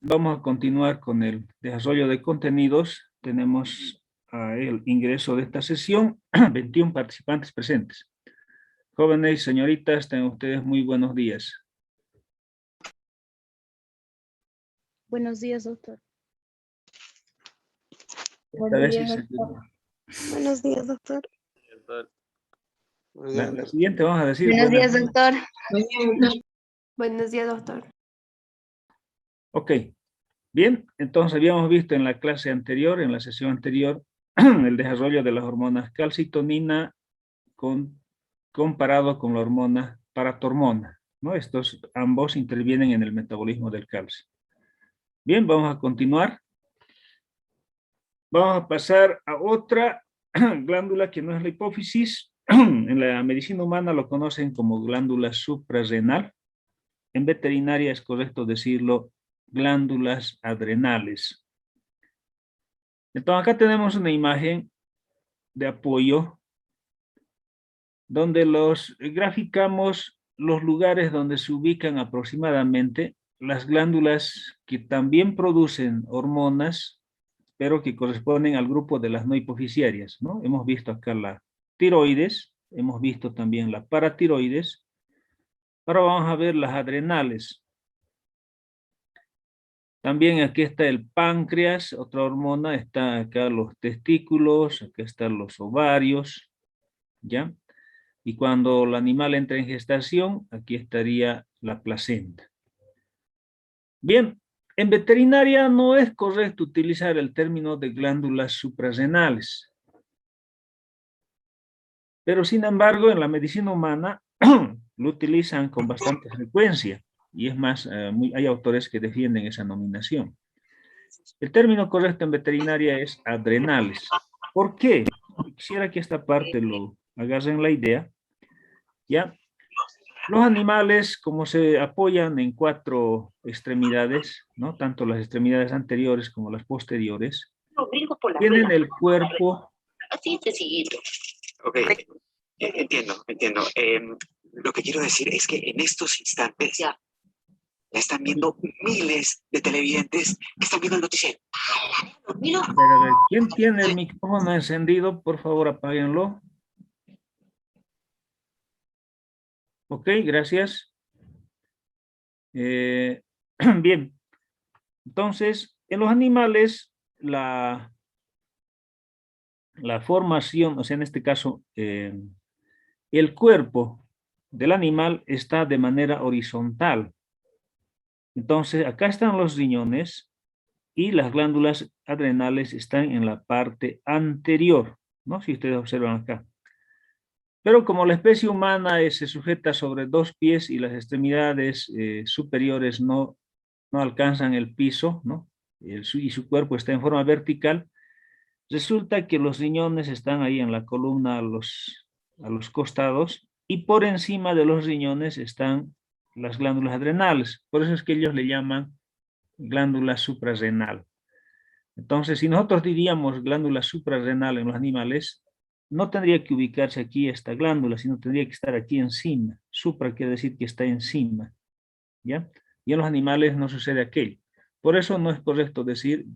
Vamos a continuar con el desarrollo de contenidos. Tenemos el ingreso de esta sesión, 21 participantes presentes. Jóvenes y señoritas, tengan ustedes muy buenos días. Buenos días, doctor. Buenos días, doctor. Buenos días, doctor. La siguiente vamos a decir. Buenos días, doctor. Buenos días, doctor. Ok. Bien, entonces habíamos visto en la clase anterior, en la sesión anterior, el desarrollo de las hormonas calcitonina comparado con la hormona paratormona, ¿no? Estos ambos intervienen en el metabolismo del calcio. Bien, vamos a continuar. Vamos a pasar a otra glándula que no es la hipófisis. En la medicina humana lo conocen como glándula suprarrenal. En veterinaria es correcto decirlo glándulas adrenales. Entonces acá tenemos una imagen de apoyo donde graficamos los lugares donde se ubican aproximadamente las glándulas que también producen hormonas, pero que corresponden al grupo de las no hipofisiarias, ¿no? Hemos visto acá la tiroides, hemos visto también la paratiroides. Ahora vamos a ver las adrenales. También aquí está el páncreas, otra hormona, está acá los testículos, acá están los ovarios, ¿ya? Y cuando el animal entra en gestación, aquí estaría la placenta. Bien, en veterinaria no es correcto utilizar el término de glándulas suprarrenales. Pero sin embargo, en la medicina humana lo utilizan con bastante frecuencia. Y es más, hay autores que defienden esa nominación. El término correcto en veterinaria es adrenales. ¿Por qué? Quisiera que esta parte lo agarren la idea. ¿Ya? Los animales, como se apoyan en 4 extremidades, ¿no? Tanto las extremidades anteriores como las posteriores, tienen el cuerpo. Así de seguido. Ok, entiendo. Lo que quiero decir es que en estos instantes ya están viendo miles de televidentes que están viendo el noticiero. A ver, ¿quién tiene el micrófono encendido? Por favor, apáguenlo. Ok, gracias. Bien. Entonces, en los animales, la formación, o sea, en este caso, el cuerpo del animal está de manera horizontal. Entonces, acá están los riñones y las glándulas adrenales están en la parte anterior, ¿no? Si ustedes observan acá. Pero como la especie humana se sujeta sobre 2 pies y las extremidades superiores no alcanzan el piso, ¿no? Y su cuerpo está en forma vertical, resulta que los riñones están ahí en la columna a los costados y por encima de los riñones están las glándulas adrenales. Por eso es que ellos le llaman glándula suprarrenal. Entonces, si nosotros diríamos glándula suprarrenal en los animales, no tendría que ubicarse aquí esta glándula, sino tendría que estar aquí encima. Supra quiere decir que está encima, ¿ya? Y en los animales no sucede aquello. Por eso no es correcto decir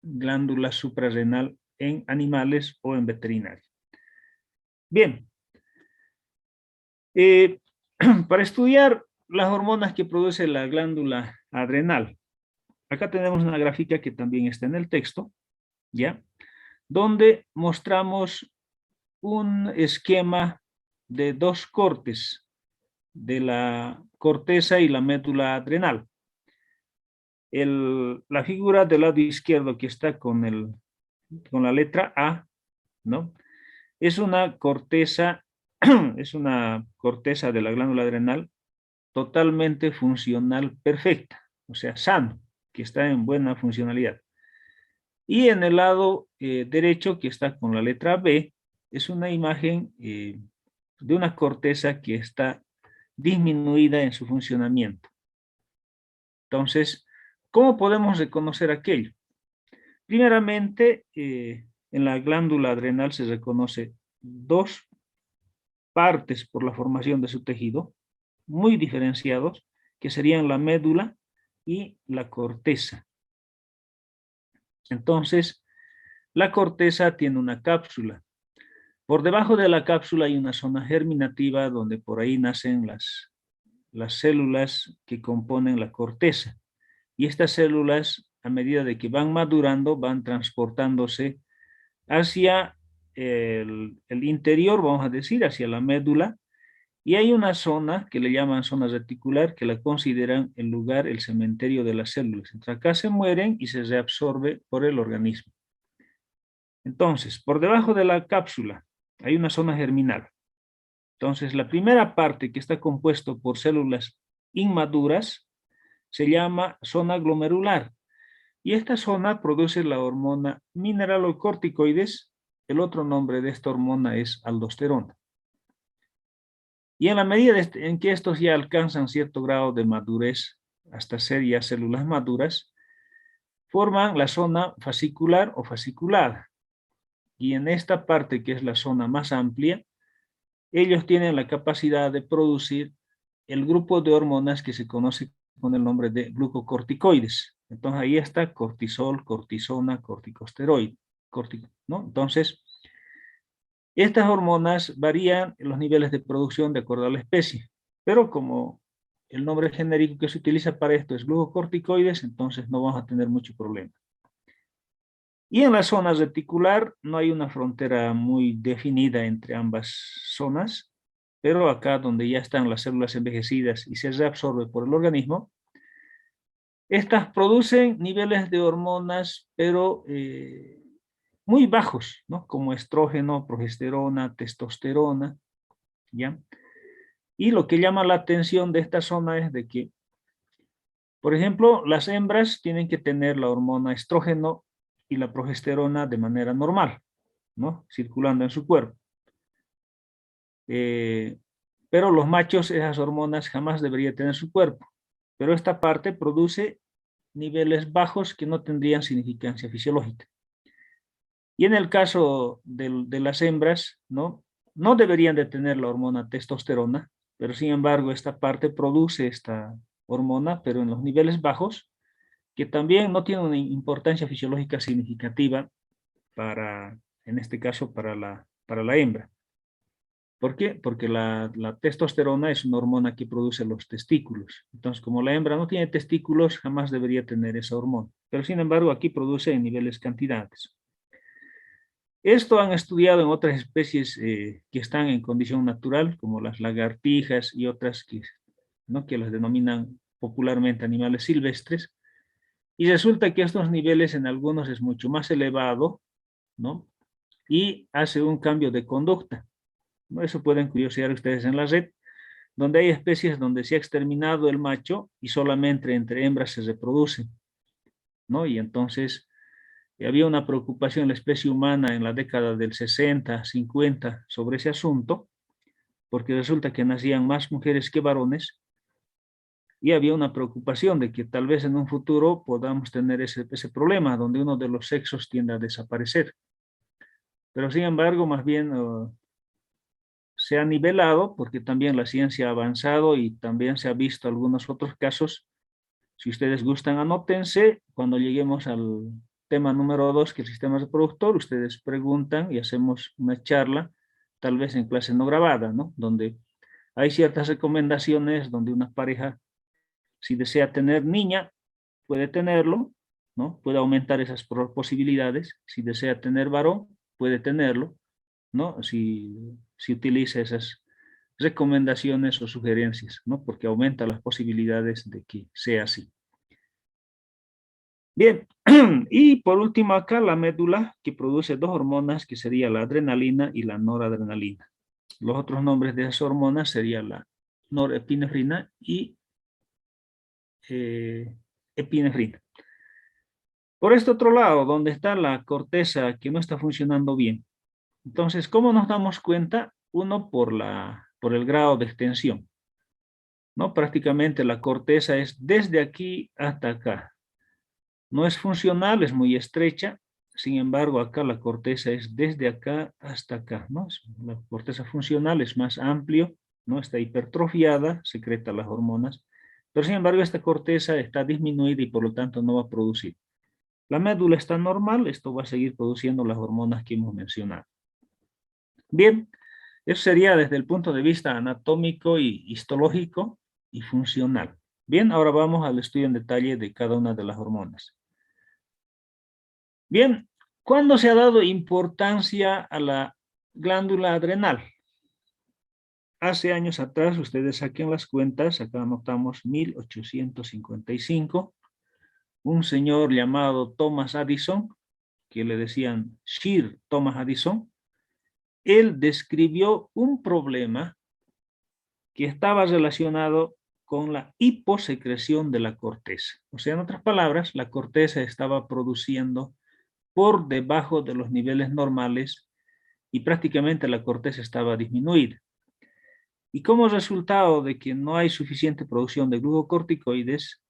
glándula suprarrenal en animales o en veterinaria. Bien. Para estudiar las hormonas que produce la glándula adrenal, acá tenemos una gráfica que también está en el texto, ¿ya? Donde mostramos un esquema de 2 cortes de la corteza y la médula adrenal. La figura del lado izquierdo que está con la letra A, ¿no? Es una corteza de la glándula adrenal totalmente funcional perfecta, o sea, sano, que está en buena funcionalidad. Y en el lado derecho, que está con la letra B, es una imagen de una corteza que está disminuida en su funcionamiento. Entonces, ¿cómo podemos reconocer aquello? Primeramente, en la glándula adrenal se reconoce 2 partes por la formación de su tejido, muy diferenciados, que serían la médula y la corteza. Entonces, la corteza tiene una cápsula. Por debajo de la cápsula hay una zona germinativa donde por ahí nacen las células que componen la corteza. Y estas células, a medida de que van madurando, van transportándose hacia el interior, vamos a decir, hacia la médula. Y hay una zona que le llaman zona reticular, que la consideran el lugar, el cementerio de las células. Entonces, acá se mueren y se reabsorbe por el organismo. Entonces, por debajo de la cápsula hay una zona germinal. Entonces, la primera parte que está compuesto por células inmaduras se llama zona glomerular. Y esta zona produce la hormona mineralocorticoides. El otro nombre de esta hormona es aldosterona. Y en la medida en que estos ya alcanzan cierto grado de madurez, hasta ser ya células maduras, forman la zona fascicular o fasciculada. Y en esta parte, que es la zona más amplia, ellos tienen la capacidad de producir el grupo de hormonas que se conoce con el nombre de glucocorticoides. Entonces ahí está cortisol, cortisona, corticosteroide, ¿no? Entonces, estas hormonas varían en los niveles de producción de acuerdo a la especie, pero como el nombre genérico que se utiliza para esto es glucocorticoides, entonces no vamos a tener mucho problema. Y en la zona reticular no hay una frontera muy definida entre ambas zonas, pero acá donde ya están las células envejecidas y se reabsorbe por el organismo, estas producen niveles de hormonas, pero muy bajos, ¿no? Como estrógeno, progesterona, testosterona, ¿ya? Y lo que llama la atención de esta zona es de que, por ejemplo, las hembras tienen que tener la hormona estrógeno y la progesterona de manera normal, ¿no? Circulando en su cuerpo. Pero los machos esas hormonas jamás deberían tener en su cuerpo. Pero esta parte produce niveles bajos que no tendrían significancia fisiológica. Y en el caso de las hembras, ¿no? No deberían de tener la hormona testosterona, pero sin embargo esta parte produce esta hormona, pero en los niveles bajos, que también no tiene una importancia fisiológica significativa para, en este caso, para la hembra. ¿Por qué? Porque la testosterona es una hormona que produce los testículos. Entonces, como la hembra no tiene testículos, jamás debería tener esa hormona. Pero sin embargo, aquí produce en niveles cantidades. Esto han estudiado en otras especies que están en condición natural, como las lagartijas y otras que, ¿no? que las denominan popularmente animales silvestres. Y resulta que estos niveles en algunos es mucho más elevado, ¿no? Y hace un cambio de conducta. ¿No? Eso pueden curiosear ustedes en la red, donde hay especies donde se ha exterminado el macho y solamente entre hembras se reproducen, ¿no? Y entonces había una preocupación en la especie humana en la década del 60, 50 sobre ese asunto, porque resulta que nacían más mujeres que varones, y había una preocupación de que tal vez en un futuro podamos tener ese problema, donde uno de los sexos tiende a desaparecer. Pero sin embargo, más bien se ha nivelado, porque también la ciencia ha avanzado y también se ha visto algunos otros casos. Si ustedes gustan, anótense. Cuando lleguemos al tema número 2, que es el sistema reproductor, ustedes preguntan y hacemos una charla, tal vez en clase no grabada, ¿no? Donde hay ciertas recomendaciones donde una pareja, si desea tener niña, puede tenerlo, ¿no? Puede aumentar esas posibilidades. Si desea tener varón, puede tenerlo, ¿no? Si utiliza esas recomendaciones o sugerencias, ¿no? Porque aumenta las posibilidades de que sea así. Bien, y por último acá la médula, que produce dos hormonas, que sería la adrenalina y la noradrenalina. Los otros nombres de esas hormonas serían la norepinefrina y epinefrina. Por este otro lado, donde está la corteza que no está funcionando bien. Entonces, ¿cómo nos damos cuenta? Uno, por el grado de extensión, ¿no? Prácticamente la corteza es desde aquí hasta acá. No es funcional, es muy estrecha. Sin embargo, acá la corteza es desde acá hasta acá, ¿no? La corteza funcional es más amplio, ¿no? Está hipertrofiada, secreta las hormonas, Pero sin embargo, esta corteza está disminuida y por lo tanto no va a producir. La médula está normal, esto va a seguir produciendo las hormonas que hemos mencionado. Bien, eso sería desde el punto de vista anatómico y histológico y funcional. Bien, ahora vamos al estudio en detalle de cada una de las hormonas. Bien, ¿cuándo se ha dado importancia a la glándula adrenal? Hace años atrás, ustedes saquen las cuentas, acá anotamos 1855, un señor llamado Thomas Addison, que le decían Sir Thomas Addison, él describió un problema que estaba relacionado con la hiposecreción de la corteza. O sea, en otras palabras, la corteza estaba produciendo por debajo de los niveles normales y prácticamente la corteza estaba disminuida. Y como resultado de que no hay suficiente producción de glucocorticoides,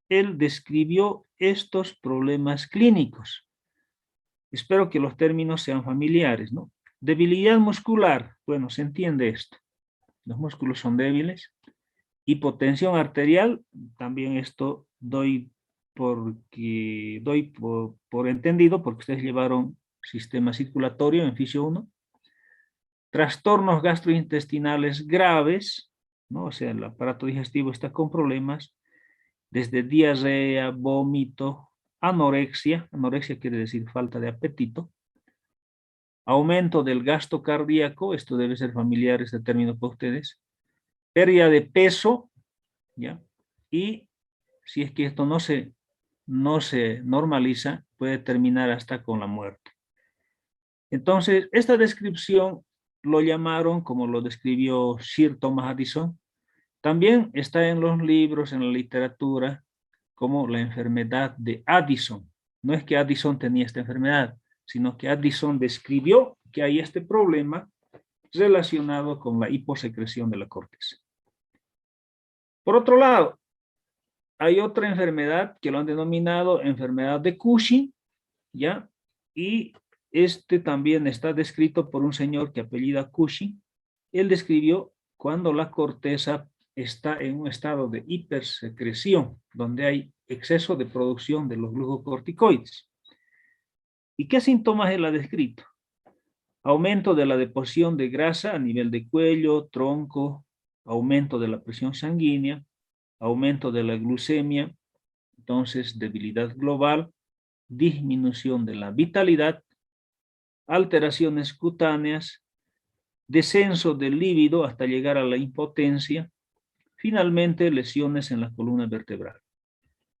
él describió estos problemas clínicos. Espero que los términos sean familiares, ¿no? Debilidad muscular, bueno, se entiende esto. Los músculos son débiles. Hipotensión arterial, también esto doy por entendido, porque ustedes llevaron sistema circulatorio en fisio 1. Trastornos gastrointestinales graves, ¿no? O sea, el aparato digestivo está con problemas, desde diarrea, vómito, anorexia quiere decir falta de apetito, aumento del gasto cardíaco, esto debe ser familiar este término para ustedes, pérdida de peso, ¿ya? Y si es que esto no se normaliza, puede terminar hasta con la muerte. Entonces, esta descripción lo llamaron, como lo describió Sir Thomas Addison, también está en los libros, en la literatura, como la enfermedad de Addison. No es que Addison tenía esta enfermedad, sino que Addison describió que hay este problema relacionado con la hiposecreción de la corteza. Por otro lado, hay otra enfermedad que lo han denominado enfermedad de Cushing, ¿ya? Y este también está descrito por un señor que apellida Cushing. Él describió cuando la corteza está en un estado de hipersecreción, donde hay exceso de producción de los glucocorticoides. ¿Y qué síntomas él ha descrito? Aumento de la deposición de grasa a nivel de cuello, tronco, aumento de la presión sanguínea, aumento de la glucemia, entonces debilidad global, disminución de la vitalidad, alteraciones cutáneas, descenso del líbido hasta llegar a la impotencia, finalmente lesiones en la columna vertebral.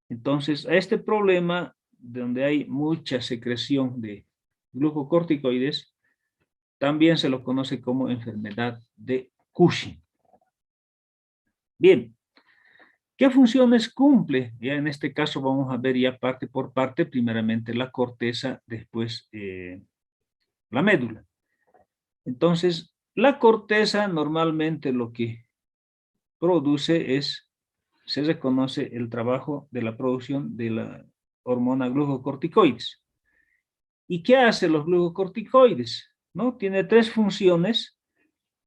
Entonces, a este problema, donde hay mucha secreción de glucocorticoides, también se lo conoce como enfermedad de Cushing. Bien, ¿qué funciones cumple? Ya en este caso vamos a ver ya parte por parte, primeramente la corteza, después la médula. Entonces, la corteza normalmente lo que produce se reconoce el trabajo de la producción de la hormona glucocorticoides. ¿Y qué hacen los glucocorticoides? ¿No? Tiene tres funciones,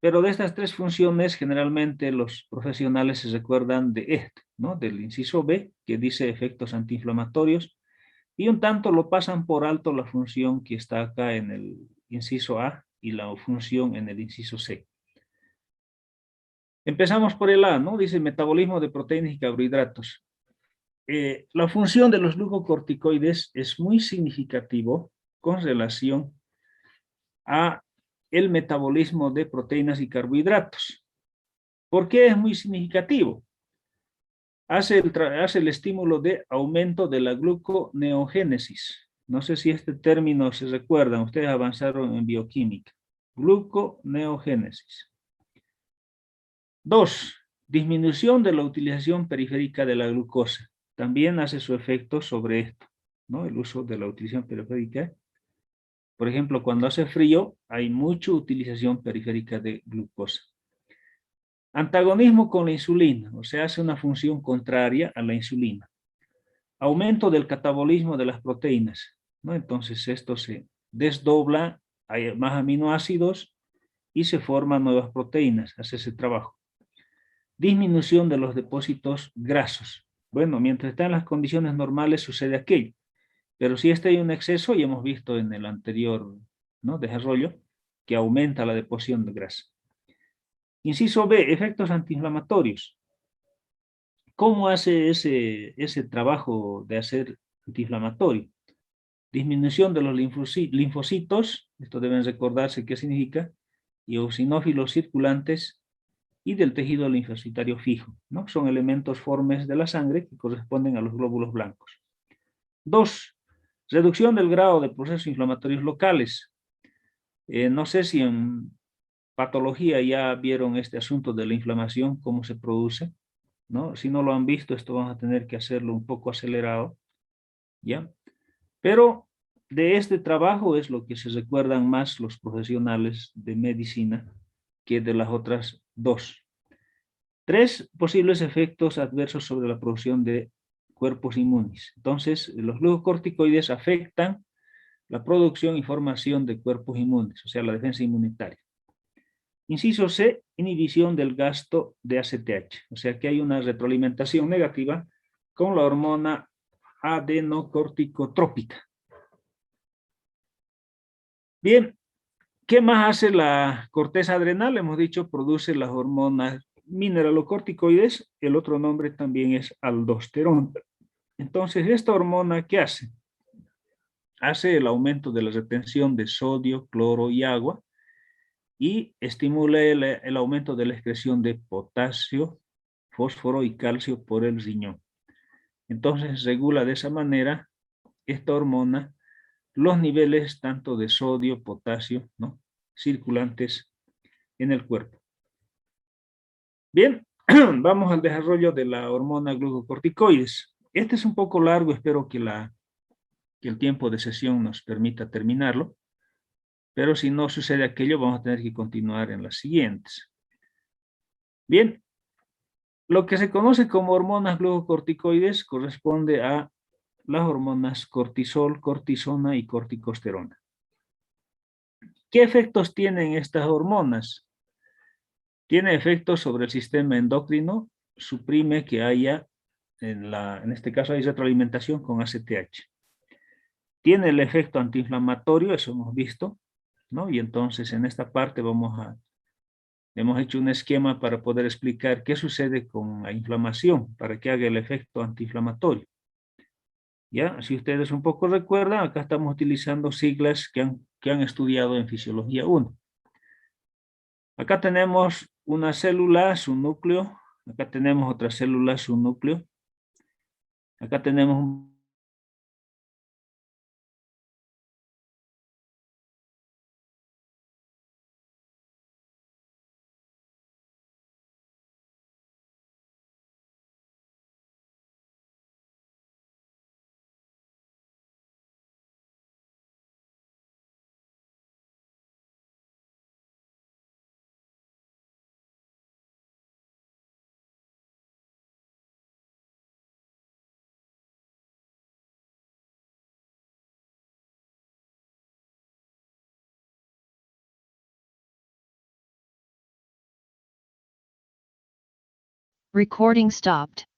pero de estas tres funciones generalmente los profesionales se recuerdan de este, ¿no? Del inciso B, que dice efectos antiinflamatorios, y un tanto lo pasan por alto la función que está acá en el inciso A y la función en el inciso C. Empezamos por el A, ¿no? Dice metabolismo de proteínas y carbohidratos. La función de los glucocorticoides es muy significativo con relación a el metabolismo de proteínas y carbohidratos. ¿Por qué es muy significativo? Hace el estímulo de aumento de la gluconeogénesis. No sé si este término se recuerdan, ustedes avanzaron en bioquímica. Gluconeogénesis. 2. Disminución de la utilización periférica de la glucosa. También hace su efecto sobre esto, ¿no? El uso de la utilización periférica. Por ejemplo, cuando hace frío, hay mucha utilización periférica de glucosa. Antagonismo con la insulina, o sea, hace una función contraria a la insulina. Aumento del catabolismo de las proteínas, ¿no? Entonces esto se desdobla, hay más aminoácidos y se forman nuevas proteínas, hace ese trabajo. disminución de los depósitos grasos. Bueno, mientras están las condiciones normales sucede aquello, pero si este hay un exceso, y hemos visto en el anterior, ¿no?, desarrollo, que aumenta la deposición de grasa. Inciso B, efectos antiinflamatorios. ¿Cómo hace ese trabajo de hacer antiinflamatorio? Disminución de los linfocitos, esto deben recordarse qué significa, y eosinófilos circulantes, y del tejido linfocitario fijo, ¿no? Son elementos formes de la sangre que corresponden a los glóbulos blancos. 2. Reducción del grado de procesos inflamatorios locales. No sé si en patología ya vieron este asunto de la inflamación, cómo se produce, ¿no? Si no lo han visto, esto vamos a tener que hacerlo un poco acelerado, ¿ya? Pero de este trabajo es lo que se recuerdan más los profesionales de medicina que de las otras dos. 3 posibles efectos adversos sobre la producción de cuerpos inmunes. Entonces, los glucocorticoides afectan la producción y formación de cuerpos inmunes, o sea, la defensa inmunitaria. Inciso C, inhibición del gasto de ACTH, o sea que hay una retroalimentación negativa con la hormona adenocorticotrópica. Bien, ¿qué más hace la corteza adrenal? Hemos dicho, produce las hormonas mineralocorticoides, el otro nombre también es aldosterona. Entonces, ¿esta hormona qué hace? Hace el aumento de la retención de sodio, cloro y agua, y estimula el aumento de la excreción de potasio, fósforo y calcio por el riñón. Entonces regula de esa manera esta hormona los niveles tanto de sodio, potasio, ¿no?, circulantes en el cuerpo. Bien, vamos al desarrollo de la hormona glucocorticoides. Este es un poco largo, espero que el tiempo de sesión nos permita terminarlo. Pero si no sucede aquello, vamos a tener que continuar en las siguientes. Bien, lo que se conoce como hormonas glucocorticoides corresponde a las hormonas cortisol, cortisona y corticosterona. ¿Qué efectos tienen estas hormonas? Tiene efectos sobre el sistema endocrino, suprime que haya, en este caso hay retroalimentación con ACTH. Tiene el efecto antiinflamatorio, eso hemos visto, ¿no? Y entonces en esta parte hemos hecho un esquema para poder explicar qué sucede con la inflamación, para que haga el efecto antiinflamatorio. ¿Ya? Si ustedes un poco recuerdan, acá estamos utilizando siglas que han estudiado en Fisiología 1. Acá tenemos una célula, su núcleo. Acá tenemos otra célula, su núcleo. Acá tenemos un Recording stopped.